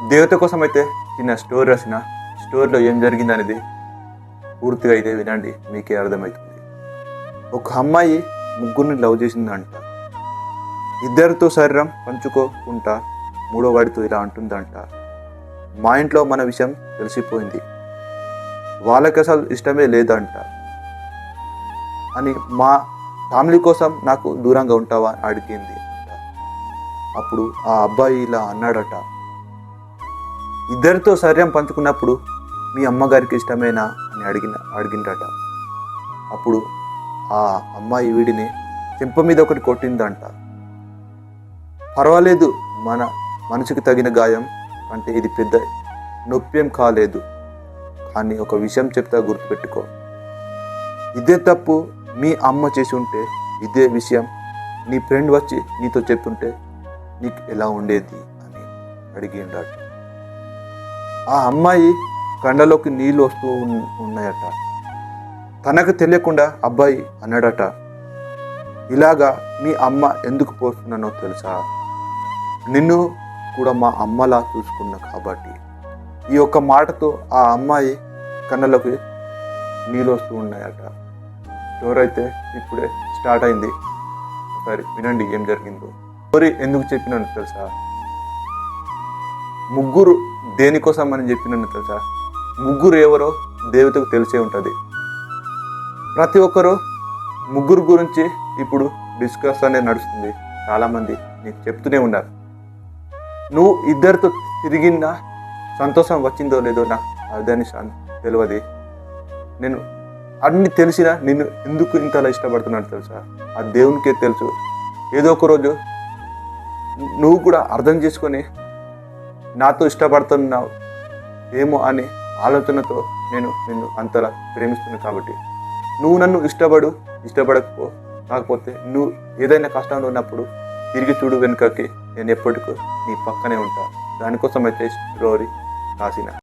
దేవత కోసం అయితే చిన్న స్టోరీ రాసిన. స్టోరీలో ఏం జరిగిందనేది పూర్తిగా అయితే వినండి, మీకే అర్థమవుతుంది. ఒక అమ్మాయి ముగ్గురిని లవ్ చేసిందంట. ఇద్దరితో శరీరం పంచుకోకుండా మూడో వాడితో ఇలా అంటుందంట, మా ఇంట్లో మన విషయం తెలిసిపోయింది, వాళ్ళకి అసలు ఇష్టమే లేదంట అని, మా ఫ్యామిలీ కోసం నాకు దూరంగా ఉంటావా అని అడిగింది. అప్పుడు ఆ అబ్బాయి ఇలా అన్నాడట, ఇద్దరితో శరీరం పంచుకున్నప్పుడు మీ అమ్మగారికి ఇష్టమేనా అని అడిగిండట. అప్పుడు ఆ అమ్మాయి వీడిని చెంప మీద ఒకటి కొట్టిందంట. పర్వాలేదు, మన మనసుకి తగిన గాయం అంటే ఇది పెద్ద నొప్పేం కాలేదు, కానీ ఒక విషయం చెప్తా గుర్తుపెట్టుకో, ఇదే తప్పు మీ అమ్మ చేసి ఉంటే, ఇదే విషయం నీ ఫ్రెండ్ వచ్చి నీతో చెప్తుంటే నీకు ఎలా ఉండేది అని అడిగిండట. ఆ అమ్మాయి కండలోకి నీళ్ళు వస్తూ ఉన్నాయట. తనకు తెలియకుండా అబ్బాయి అన్నాడట, ఇలాగా మీ అమ్మ ఎందుకు పోస్తున్నానో తెలుసా, నిన్ను కూడా మా అమ్మలా చూసుకున్నా కాబట్టి. ఈ ఒక్క మాటతో ఆ అమ్మాయి కళ్ళలోకి నీళ్ళు వస్తూ ఉన్నాయట. స్టోరీ అయితే ఇప్పుడే స్టార్ట్ అయింది, ఒకసారి వినండి ఏం జరిగిందో. స్టోరీ ఎందుకు చెప్పినాను తెలుసా, ముగ్గురు దేనికోసం అని చెప్పినాను తెలుసా, ముగ్గురు ఎవరో దేవతకు తెలిసే ఉంటుంది. ప్రతి ఒక్కరూ ముగ్గురు గురించి ఇప్పుడు డిస్కస్ అనేది నడుస్తుంది. చాలామంది నీకు చెప్తూనే ఉన్నారు. నువ్వు ఇద్దరితో తిరిగిన సంతోషం వచ్చిందో లేదో నాకు అదని తెలియదు. నేను అన్ని తెలిసినా నిన్ను ఎందుకు ఇంతలా ఇష్టపడుతున్నాను తెలుసా, ఆ దేవునికే తెలుసు. ఏదో ఒక రోజు నువ్వు కూడా అర్థం చేసుకొని నాతో ఇష్టపడుతున్నావు ఏమో అని ఆలోచనతో నేను నిన్ను అంతలా ప్రేమిస్తున్నాను. కాబట్టి నువ్వు నన్ను ఇష్టపడకపో, కాకపోతే నువ్వు ఏదైనా కష్టంలో ఉన్నప్పుడు తిరిగి చూడు వెనుకకి, నేను ఎప్పటికీ నీ పక్కనే ఉంటా. దానికోసం అయితే స్టోరీ రాసిన.